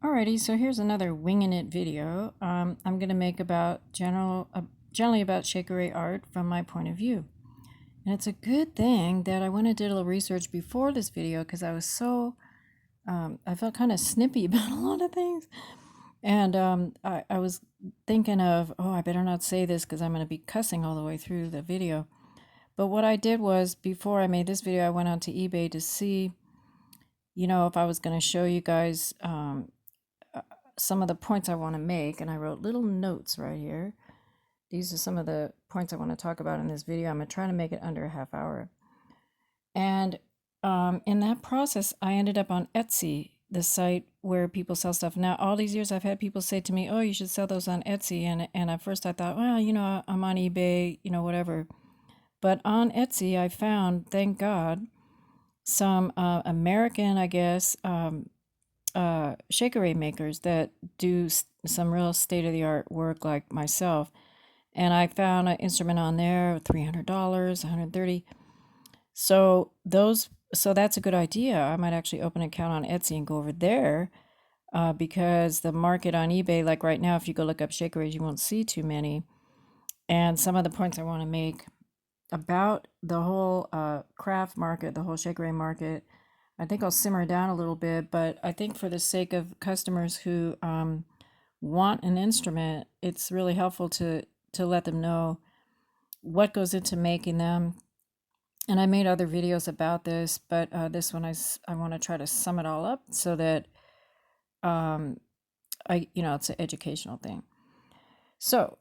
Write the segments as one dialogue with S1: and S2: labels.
S1: Alrighty, so here's another winging it video. I'm going to make about generally about Shekere art from my point of view. And it's a good thing that I went and did a little research before this video because I was I felt kind of snippy about a lot of things. And I was thinking of, oh, I better not say this because I'm going to be cussing all the way through the video. But what I did was, before I made this video, I went onto eBay to see, if I was going to show you guys some of the points I want to make, and I wrote little notes right here. These are some of the points I want to talk about in this video. I'm going to try to make it under a half hour. And in that process, I ended up on Etsy, the site where people sell stuff. Now, all these years I've had people say to me, oh, you should sell those on Etsy. And at first I thought, well, I'm on eBay, whatever. But on Etsy, I found, thank God, some American, I guess, Shekere makers that do some real state-of-the-art work like myself. And I found an instrument on there, $300, $130. So that's a good idea. I might actually open an account on Etsy and go over there, because the market on eBay, like right now, if you go look up Shekeres, you won't see too many. And some of the points I want to make about the whole craft market, the whole Shekere market, I think I'll simmer down a little bit, but I think for the sake of customers who want an instrument, it's really helpful to let them know what goes into making them. And I made other videos about this, but this one I want to try to sum it all up so that it's an educational thing. So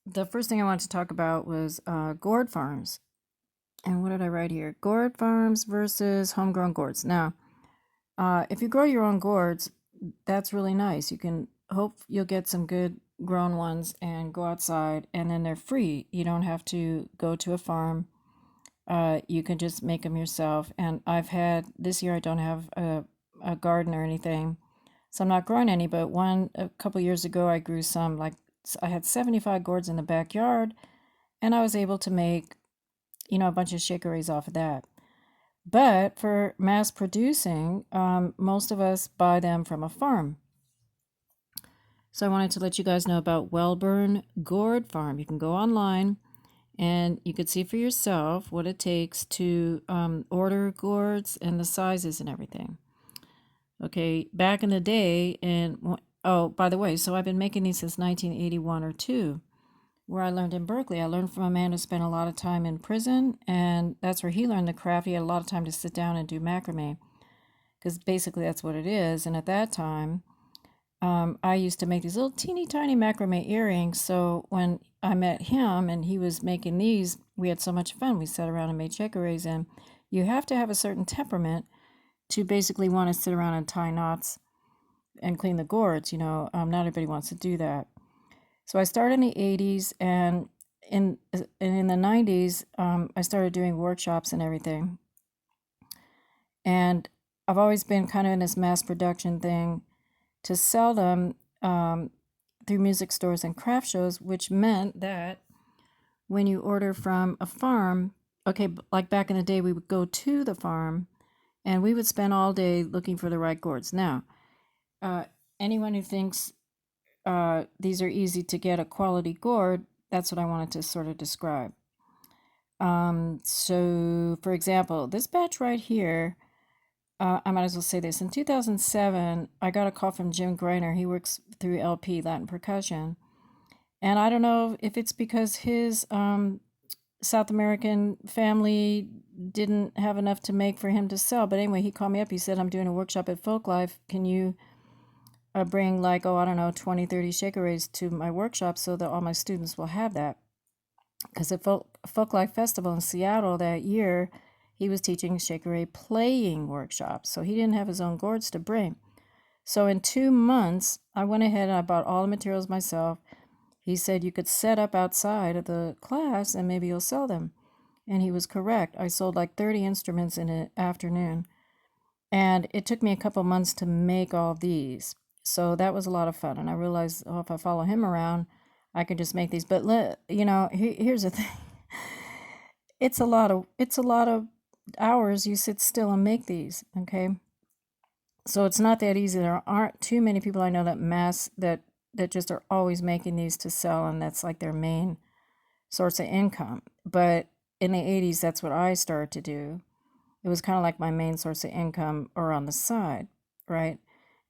S1: the first thing I wanted to talk about was gourd farms. And what did I write here? Gourd farms versus homegrown gourds. Now, if you grow your own gourds, that's really nice. You can hope you'll get some good grown ones and go outside, and then they're free. You don't have to go to a farm. You can just make them yourself. And this year I don't have a garden or anything, so I'm not growing any, but a couple years ago I grew some. Like, I had 75 gourds in the backyard, and I was able to make a bunch of Shekeres off of that. But for mass producing, most of us buy them from a farm. So I wanted to let you guys know about Welburn Gourd Farm. You can go online and you could see for yourself what it takes to order gourds and the sizes and everything. Okay, back in the day, and oh, by the way, so I've been making these since 1981 or 2. Where I learned in Berkeley. I learned from a man who spent a lot of time in prison, and that's where he learned the craft. He had a lot of time to sit down and do macrame, because basically that's what it is. And at that time, I used to make these little teeny tiny macrame earrings. So when I met him and he was making these, we had so much fun. We sat around and made Shekeres, and you have to have a certain temperament to basically want to sit around and tie knots and clean the gourds. Not everybody wants to do that. So I started in the 80s, and in the 90s, I started doing workshops and everything. And I've always been kind of in this mass production thing to sell them through music stores and craft shows, which meant that when you order from a farm, okay, like back in the day, we would go to the farm and we would spend all day looking for the right gourds. Now, anyone who thinks these are easy to get a quality gourd, that's what I wanted to sort of describe. So for example, this batch right here, I might as well say this. In 2007, I got a call from Jim Greiner. He works through LP, Latin Percussion. And I don't know if it's because his South American family didn't have enough to make for him to sell. But anyway, he called me up. He said, I'm doing a workshop at Folklife. Can you bring 20, 30 Shekeres to my workshop so that all my students will have that? Because at Folklife Festival in Seattle that year, he was teaching Shekere playing workshops, so he didn't have his own gourds to bring. So in 2 months, I went ahead and I bought all the materials myself. He said you could set up outside of the class and maybe you'll sell them. And he was correct. I sold like 30 instruments in an afternoon. And it took me a couple months to make all these. So that was a lot of fun. And I realized, if I follow him around, I could just make these. But here's the thing. It's a lot of hours you sit still and make these, okay? So it's not that easy. There aren't too many people I know that just are always making these to sell, and that's like their main source of income. But in the 80s, that's what I started to do. It was kind of like my main source of income or on the side, right?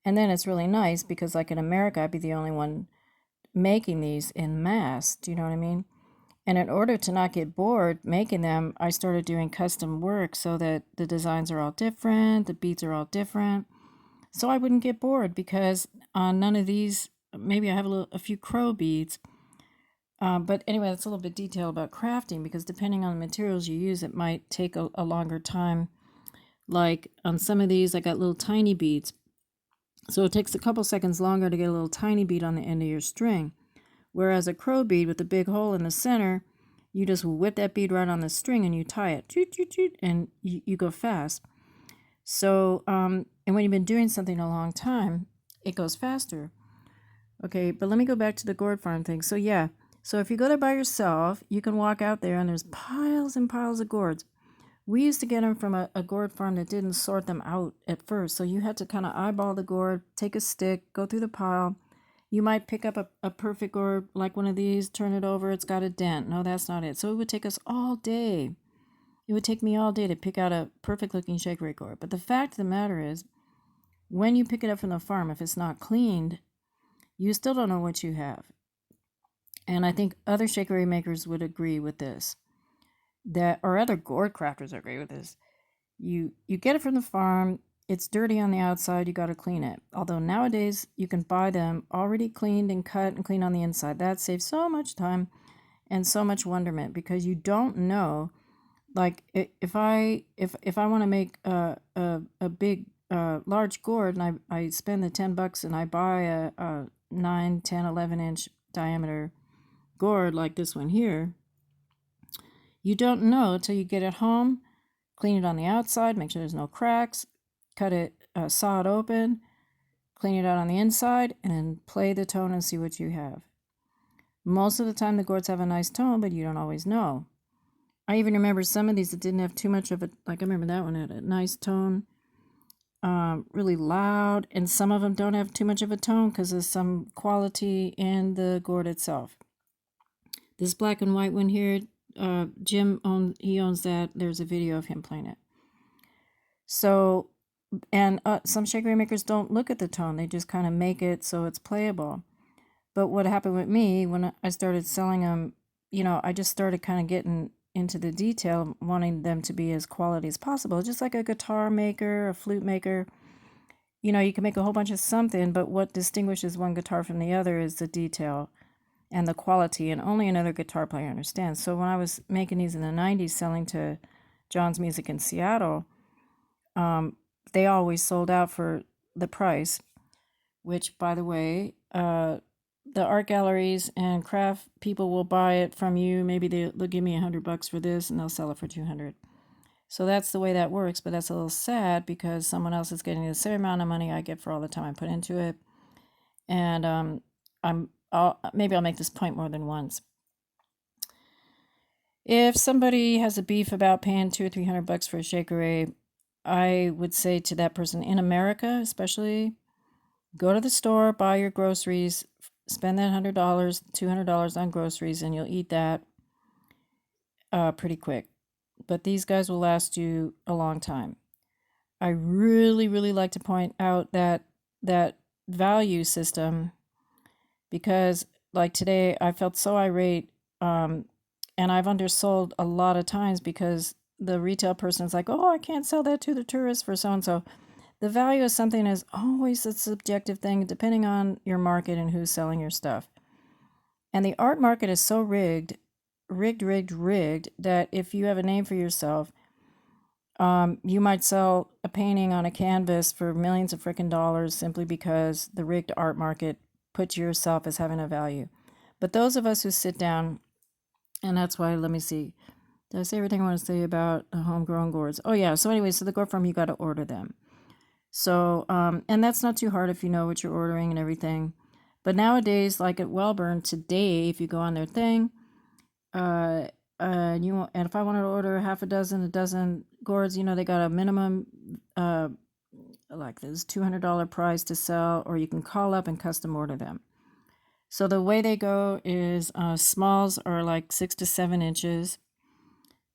S1: And then it's really nice because, like in America, I'd be the only one making these in mass. Do you know what I mean? And in order to not get bored making them, I started doing custom work so that the designs are all different, the beads are all different. So I wouldn't get bored because on none of these, maybe I have a few crow beads. But anyway, that's a little bit detail about crafting because depending on the materials you use, it might take a longer time. Like on some of these, I got little tiny beads. So it takes a couple seconds longer to get a little tiny bead on the end of your string. Whereas a crow bead with a big hole in the center, you just whip that bead right on the string and you tie it, toot, toot, toot, and you go fast. So, and when you've been doing something a long time, it goes faster. Okay, but let me go back to the gourd farm thing. So yeah, so if you go there by yourself, you can walk out there and there's piles and piles of gourds. We used to get them from a gourd farm that didn't sort them out at first. So you had to kind of eyeball the gourd, take a stick, go through the pile. You might pick up a perfect gourd like one of these, turn it over, it's got a dent. No, that's not it. So it would take us all day. It would take me all day to pick out a perfect looking Shekere gourd. But the fact of the matter is, when you pick it up from the farm, if it's not cleaned, you still don't know what you have. And I think other Shekere makers would agree with this. Or other gourd crafters agree with this. You get it from the farm, it's dirty on the outside, you got to clean it. Although nowadays you can buy them already cleaned and cut and clean on the inside. That saves so much time and so much wonderment because you don't know. Like if I want to make a big large gourd and I spend the $10 and I buy a 9, 10, 11 inch diameter gourd like this one here, you don't know till you get it home, clean it on the outside, make sure there's no cracks, cut it, saw it open, clean it out on the inside, and then play the tone and see what you have. Most of the time the gourds have a nice tone, but you don't always know. I even remember some of these that didn't have too much of it. Like I remember that one had a nice tone, really loud, and some of them don't have too much of a tone because there's some quality in the gourd itself. This black and white one here, Jim owns that. There's a video of him playing it. So, and some Shekere makers don't look at the tone. They just kind of make it so it's playable. But what happened with me when I started selling them, I just started kind of getting into the detail, wanting them to be as quality as possible. Just like a guitar maker, a flute maker. You can make a whole bunch of something, but what distinguishes one guitar from the other is the detail and the quality, and only another guitar player understands. So when I was making these in the 90s, selling to John's Music in Seattle, they always sold out for the price, which, by the way, the art galleries and craft people will buy it from you. Maybe they'll give me $100 for this and they'll sell it for $200. So that's the way that works, but that's a little sad because someone else is getting the same amount of money I get for all the time I put into it. And maybe I'll make this point more than once. If somebody has a beef about paying $200 or $300 for a Shekere, I would say to that person, in America especially, go to the store, buy your groceries, spend that $100, $200 on groceries, and you'll eat that pretty quick. But these guys will last you a long time. I really, really like to point out that value system because, like today, I felt so irate, and I've undersold a lot of times because the retail person's like, oh, I can't sell that to the tourists for so-and-so. The value of something is always a subjective thing depending on your market and who's selling your stuff. And the art market is so rigged that if you have a name for yourself, you might sell a painting on a canvas for millions of freaking dollars simply because the rigged art market puts yourself as having a value. But those of us who sit down, and that's why, let me see, did I say everything I want to say about the homegrown gourds? Oh yeah, so anyway, so the gourd farm, you got to order them. So, and that's not too hard if you know what you're ordering and everything. But nowadays, like at Wellburn today, if you go on their thing, and if I wanted to order a dozen gourds, they got a minimum like this $200 price to sell, or you can call up and custom order them. So the way they go is smalls are like 6 to 7 inches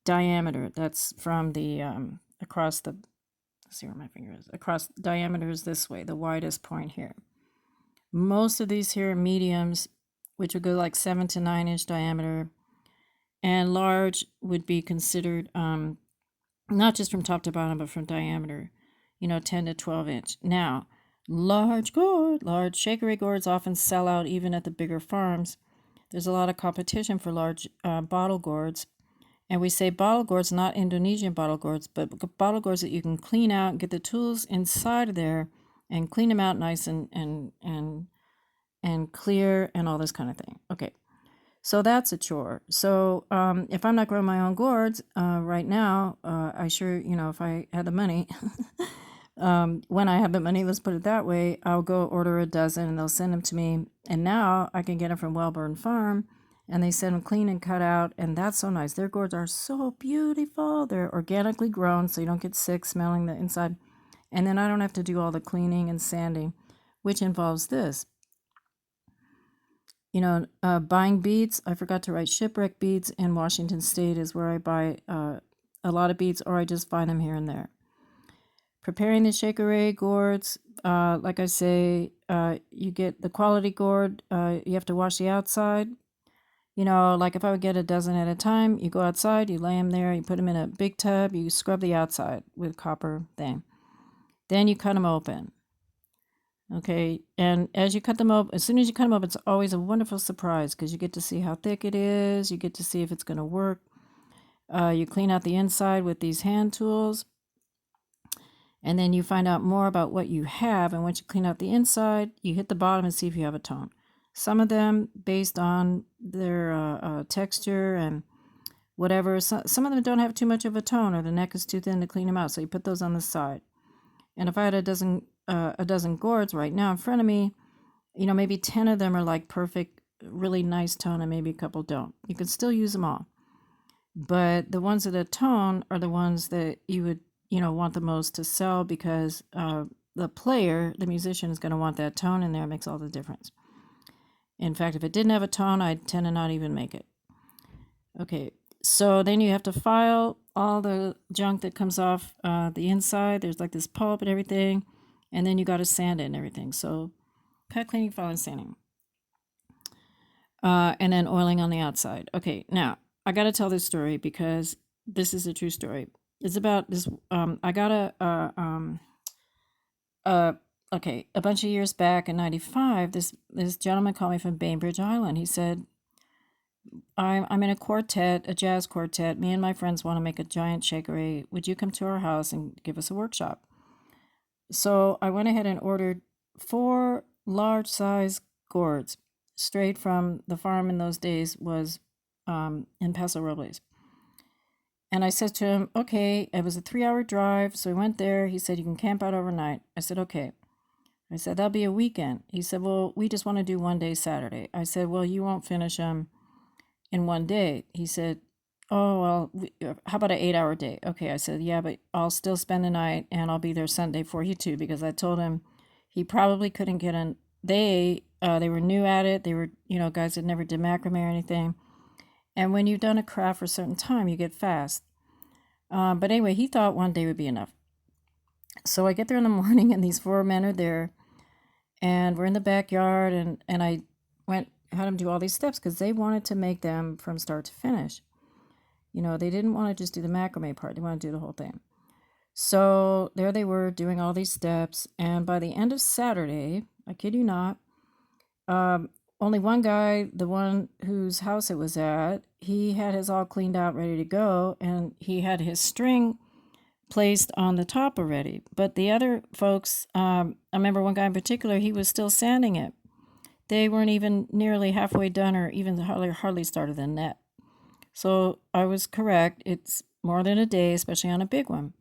S1: diameter. That's from the across the, let's see where my finger is, across diameter is this way, the widest point here. Most of these here are mediums, which would go like 7 to 9 inch diameter, and large would be considered not just from top to bottom, but from diameter, 10 to 12 inch. Now, large Shekere gourds often sell out even at the bigger farms. There's a lot of competition for large bottle gourds. And we say bottle gourds, not Indonesian bottle gourds, but bottle gourds that you can clean out and get the tools inside of there and clean them out nice and clear and all this kind of thing. Okay, so that's a chore. So if I'm not growing my own gourds right now, I sure, if I had the money, when I have the money, let's put it that way, I'll go order a dozen and they'll send them to me. And now I can get them from Wellburn Farm, and they send them clean and cut out, and that's so nice. Their gourds are so beautiful. They're organically grown, so you don't get sick smelling the inside. And then I don't have to do all the cleaning and sanding, which involves this. Buying beads, I forgot to write shipwreck beads in Washington State is where I buy a lot of beads, or I just find them here and there. Preparing the Shekere gourds, like I say, you get the quality gourd, you have to wash the outside. Like if I would get a dozen at a time, you go outside, you lay them there, you put them in a big tub, you scrub the outside with copper thing. Then you cut them open. Okay, and as you cut them open, as soon as you cut them open, it's always a wonderful surprise because you get to see how thick it is, you get to see if it's going to work. You clean out the inside with these hand tools, and then you find out more about what you have, and once you clean out the inside, you hit the bottom and see if you have a tone. Some of them, based on their texture and whatever, some of them don't have too much of a tone, or the neck is too thin to clean them out, so you put those on the side. And if I had a dozen gourds right now in front of me, maybe 10 of them are like perfect, really nice tone, and maybe a couple don't. You can still use them all. But the ones that are tone are the ones that you would, want the most to sell, because the musician is going to want that tone in there. It makes all the difference. In fact, if it didn't have a tone, I'd tend to not even make it. Okay, so then you have to file all the junk that comes off the inside. There's like this pulp and everything. And then you got to sand it and everything. So cut, cleaning, filing, sanding. And then oiling on the outside. Okay, now I got to tell this story because this is a true story. It's about this. I got a bunch of years back in '95. This gentleman called me from Bainbridge Island. He said, I'm in a quartet, a jazz quartet. Me and my friends want to make a giant Shekere. Would you come to our house and give us a workshop? So I went ahead and ordered 4 large size gourds straight from the farm in those days was in Paso Robles. And I said to him, okay, it was a 3-hour drive. So we went there. He said, you can camp out overnight. I said, okay. I said, that'll be a weekend. He said, well, we just want to do one day Saturday. I said, well, you won't finish them in one day. He said, oh, well, how about an 8-hour day? Okay, I said, yeah, but I'll still spend the night and I'll be there Sunday for you too, because I told him he probably couldn't get in. They were new at it. They were, guys that never did macrame or anything. And when you've done a craft for a certain time, you get fast. But anyway, he thought one day would be enough. So I get there in the morning and these 4 men are there and we're in the backyard, and I had them do all these steps because they wanted to make them from start to finish. They didn't want to just do the macrame part. They wanted to do the whole thing. So there they were doing all these steps. And by the end of Saturday, I kid you not, only one guy, the one whose house it was at, he had his all cleaned out, ready to go. And he had his string placed on the top already. But the other folks, I remember one guy in particular, he was still sanding it. They weren't even nearly halfway done or even hardly started the net. So I was correct. It's more than a day, especially on a big one.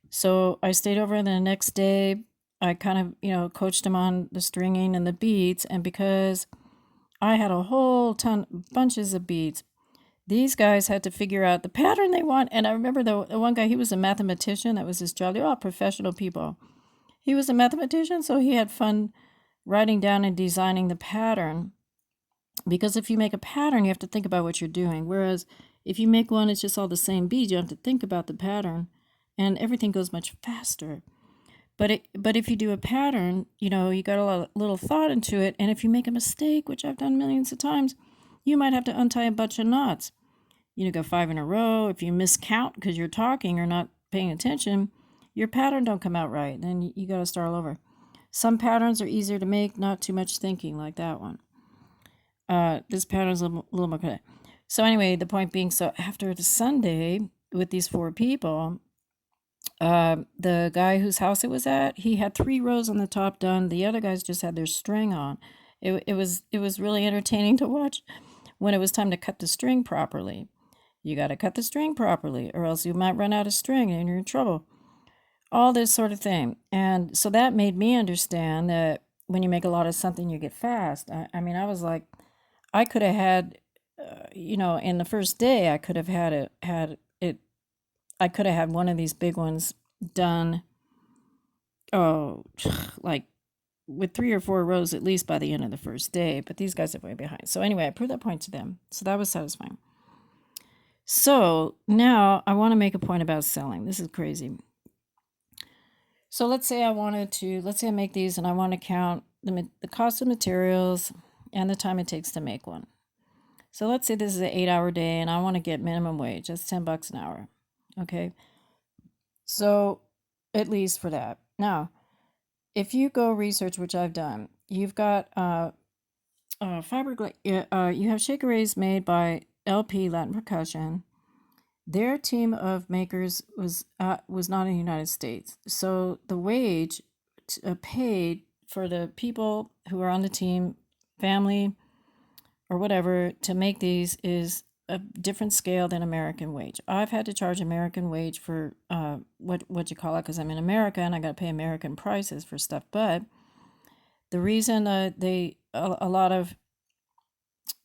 S1: So I stayed over the next day. I kind of, coached them on the stringing and the beads. And because I had a whole bunches of beads, these guys had to figure out the pattern they want. And I remember the one guy, he was a mathematician. That was his job. They're all professional people. he was a mathematician, so he had fun writing down and designing the pattern. Because if you make a pattern, you have to think about what you're doing. Whereas if you make one, it's just all the same beads. You have to think about the pattern, and everything goes much faster. But if you do a pattern, you know, you got a lot of little thought into it. And if you make a mistake, which I've done millions of times, you might have to untie a bunch of knots. You know, go 5 in a row. If you miscount because you're talking or not paying attention, your pattern don't come out right. Then you got to start all over. Some patterns are easier to make, not too much thinking, like that one. This pattern is a little more clear. So anyway, the point being, so after the Sunday with these 4 people, the guy whose house it was at, he had 3 rows on the top done. The other guys just had their string on. It was really entertaining to watch when it was time to cut the string properly. You got to cut the string properly, or else you might run out of string and you're in trouble. All this sort of thing. And so that made me understand that when you make a lot of something, you get fast. I mean, I was like, I could have had, you know, in the first day, I could have had it. I could have had one of these big ones done, oh, like with 3 or 4 rows at least by the end of the first day. But these guys are way behind. So anyway, I proved that point to them. So that was satisfying. So now I want to make a point about selling. This is crazy. So let's say I make these and I want to count the cost of materials and the time it takes to make one. So let's say this is an 8-hour day and I want to get minimum wage. That's $10 an hour. Okay. So at least for that. Now, if you go research, which I've done, you've got fiberglass. You have Shekeres made by LP Latin Percussion. Their team of makers was not in the United States. So the wage paid for the people who are on the team, family or whatever, to make these is a different scale than American wage. I've had to charge American wage for what you call it, because I'm in America and I got to pay American prices for stuff. But the reason a lot of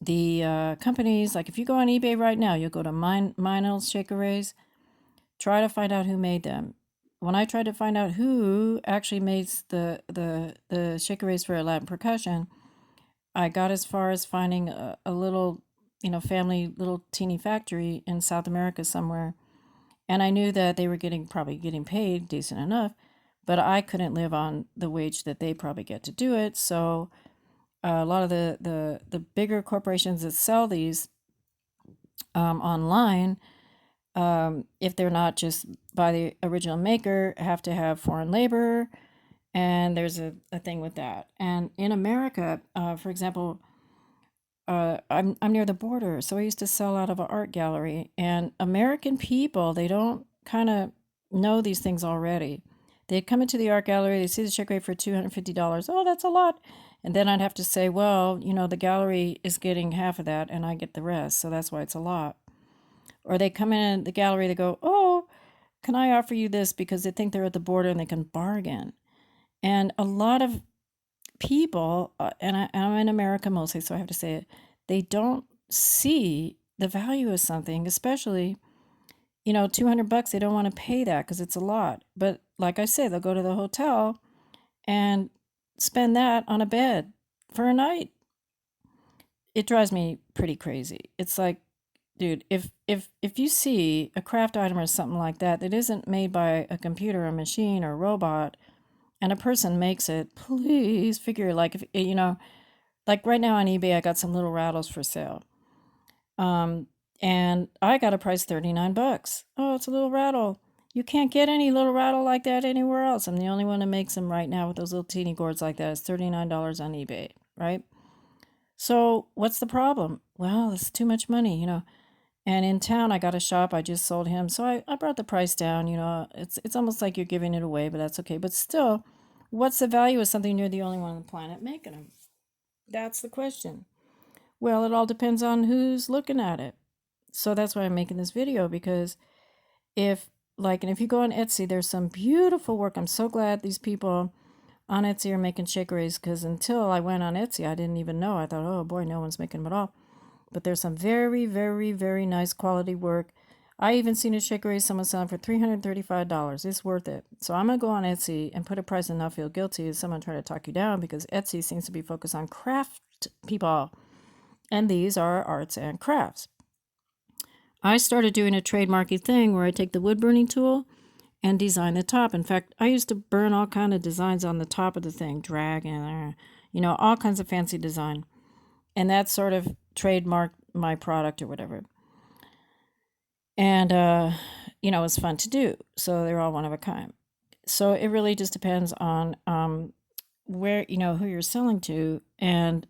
S1: the companies, like if you go on eBay right now, you'll go to mine Shekeres, try to find out who made them. When I tried to find out who actually makes the Shekeres for Latin percussion, I got as far as finding a little, you know, family, little teeny factory in South America somewhere. And I knew that they were probably getting paid decent enough, but I couldn't live on the wage that they probably get to do it. So a lot of the bigger corporations that sell these online, if they're not just by the original maker, have to have foreign labor, and there's a thing with that. And in America, for example, I'm near the border, so I used to sell out of an art gallery, and American people, they don't kind of know these things already. They'd come into the art gallery, they see the Shekere for $250. Oh, that's a lot. And then I'd have to say, well, you know, the gallery is getting half of that and I get the rest. So that's why it's a lot. Or they come in the gallery, they go, oh, can I offer you this? Because they think they're at the border and they can bargain. And a lot of people, and I'm in America mostly, so I have to say it, they don't see the value of something, especially, you know, $200, they don't want to pay that because it's a lot. But like I said, they'll go to the hotel and spend that on a bed for a night. It drives me pretty crazy. It's like, dude, if you see a craft item or something like that that isn't made by a computer, a machine, or a robot, and a person makes it, please figure, like, if you know, like right now on eBay, I got some little rattles for sale. And I got a price $39. Oh, it's a little rattle. You can't get any little rattle like that anywhere else. I'm the only one that makes them right now with those little teeny gourds like that. It's $39 on eBay, right? So what's the problem? Well, it's too much money, you know. And in town, I got a shop. I just sold him. So I brought the price down, you know. It's almost like you're giving it away, but that's okay. But still, what's the value of something you're the only one on the planet making them? That's the question. Well, it all depends on who's looking at it. So that's why I'm making this video, because if you go on Etsy, there's some beautiful work. I'm so glad these people on Etsy are making Shekeres, because until I went on Etsy, I didn't even know. I thought, oh boy, no one's making them at all. But there's some very, very, very nice quality work. I even seen a Shekere someone selling for $335. It's worth it. So I'm going to go on Etsy and put a price and not feel guilty if someone try to talk you down, because Etsy seems to be focused on craft people. And these are arts and crafts. I started doing a trademarky thing where I take the wood burning tool and design the top. In fact, I used to burn all kind of designs on the top of the thing, dragon, all kinds of fancy design. And that sort of trademarked my product or whatever. And, it was fun to do. So they're all one of a kind. So it really just depends on where, who you're selling to, and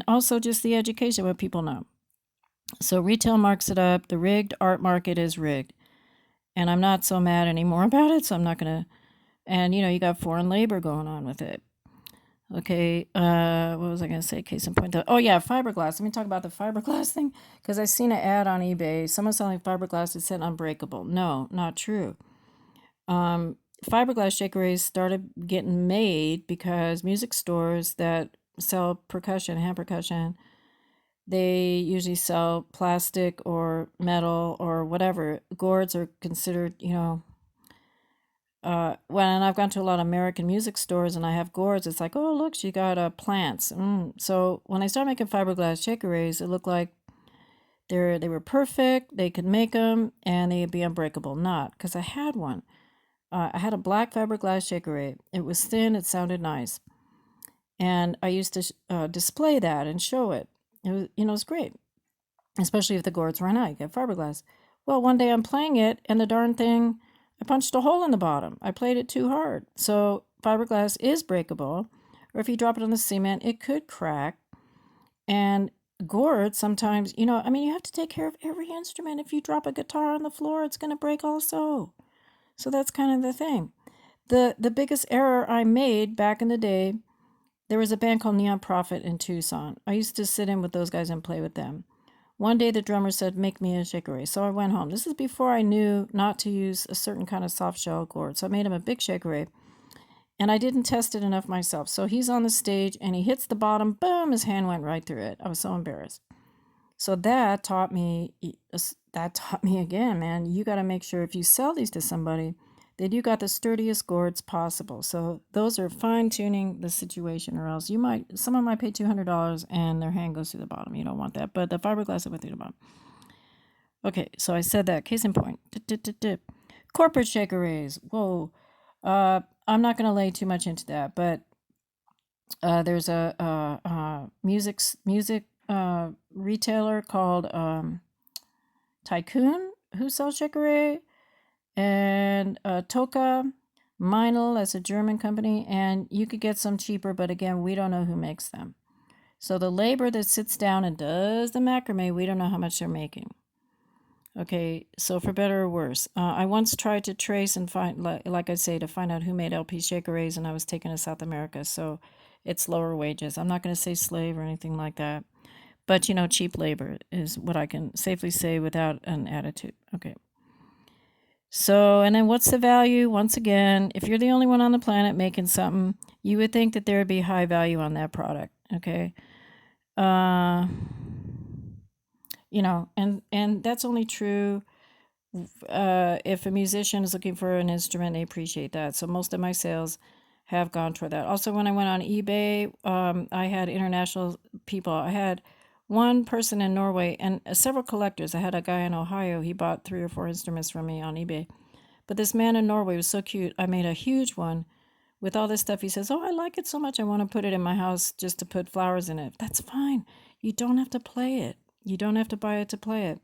S1: also just the education, what people know. So retail marks it up. The rigged art market is rigged. And I'm not so mad anymore about it, so I'm not going to. And, you got foreign labor going on with it. Okay, what was I going to say? Case in point. Oh, yeah, fiberglass. Let me talk about the fiberglass thing, because I seen an ad on eBay. Someone selling fiberglass that said unbreakable. No, not true. Fiberglass Shekeres started getting made because music stores that sell percussion, hand percussion, they usually sell plastic or metal or whatever. Gourds are considered, when I've gone to a lot of American music stores and I have gourds, it's like, oh, look, she got plants. So when I started making fiberglass Shekeres, it looked like they were perfect, they could make them, and they'd be unbreakable. Not, because I had one. I had a black fiberglass Shekere. It was thin, it sounded nice. And I used to display that and show it. It was, it was great, especially if the gourds ran out. You get fiberglass. Well, one day I'm playing it, and the darn thing, I punched a hole in the bottom. I played it too hard. So fiberglass is breakable, or if you drop it on the cement, it could crack. And gourd sometimes, you have to take care of every instrument. If you drop a guitar on the floor, it's going to break also. So that's kind of the thing. The biggest error I made back in the day, there was a band called Neon Prophet in Tucson. I used to sit in with those guys and play with them. One day the drummer said, make me a Shekere. So I went home. This is before I knew not to use a certain kind of soft shell gourd. So I made him a big Shekere. And I didn't test it enough myself. So he's on the stage and he hits the bottom. Boom, his hand went right through it. I was so embarrassed. So that taught me again, man, you got to make sure if you sell these to somebody that you got the sturdiest gourds possible. So those are fine tuning the situation, or else someone might pay $200 and their hand goes through the bottom. You don't want that. But the fiberglass went through the bottom. Okay, so I said that. Case in point. Corporate Shekeres. Whoa. I'm not going to lay too much into that, but there's a music retailer called Tycoon who sells Shekere, and Toka Meinl, that's a German company, and you could get some cheaper, but again, we don't know who makes them. So the labor that sits down and does the macrame, we don't know how much they're making. Okay, so for better or worse, I once tried to trace and find, like I say, to find out who made LP Shekeres, and I was taken to South America, so it's lower wages. I'm not going to say slave or anything like that, but cheap labor is what I can safely say without an attitude. Okay. So, and then what's the value? Once again, if you're the only one on the planet making something, you would think that there would be high value on that product. Okay. And that's only true if a musician is looking for an instrument, they appreciate that. So most of my sales have gone toward that. Also, when I went on eBay, I had international people. I had one person in Norway and several collectors. I had a guy in Ohio. He bought 3 or 4 instruments from me on eBay. But this man in Norway was so cute. I made a huge one with all this stuff. He says, oh, I like it so much. I want to put it in my house just to put flowers in it. That's fine. You don't have to play it. You don't have to buy it to play it.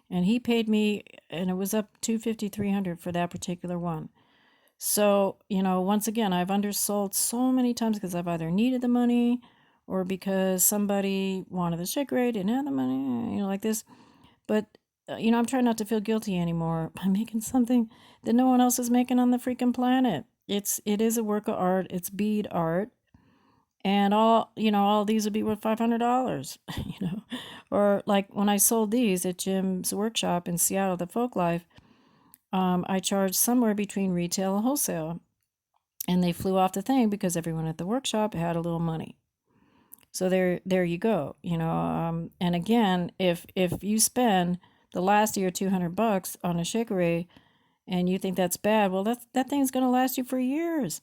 S1: And he paid me, and it was up $250, $300 for that particular one. So, once again, I've undersold so many times because I've either needed the money or because somebody wanted the Shekere, didn't have the money, like this. But, I'm trying not to feel guilty anymore by making something that no one else is making on the freaking planet. It is a work of art. It's bead art. And all these would be worth $500, Or like when I sold these at Jim's workshop in Seattle, the Folklife, I charged somewhere between retail and wholesale. And they flew off the thing because everyone at the workshop had a little money. So there you go, And again, if you spend the last year $200 on a shekere, and you think that's bad, well, that thing's going to last you for years.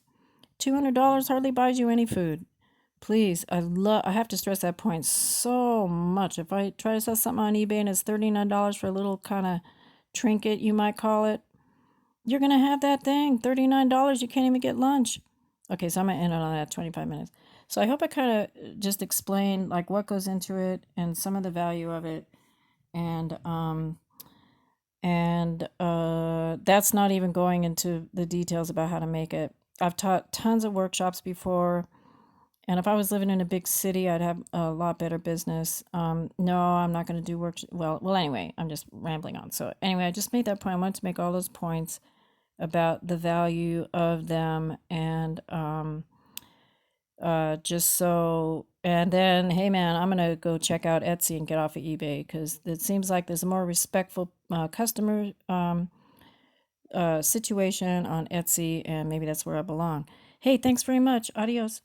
S1: $200 hardly buys you any food. Please, I have to stress that point so much. If I try to sell something on eBay and it's $39 for a little kind of trinket, you might call it, you're going to have that thing, $39, you can't even get lunch. Okay, so I'm going to end on that 25 minutes. So I hope I kind of just explained like what goes into it and some of the value of it. And that's not even going into the details about how to make it. I've taught tons of workshops before, and if I was living in a big city, I'd have a lot better business. No, I'm not going to do work. Well, anyway, I'm just rambling on. So anyway, I just made that point. I wanted to make all those points about the value of them, and just so, and then, hey man, I'm gonna go check out Etsy and get off of eBay, because it seems like there's a more respectful customer situation on Etsy, and maybe that's where I belong. Hey, thanks very much. Adios.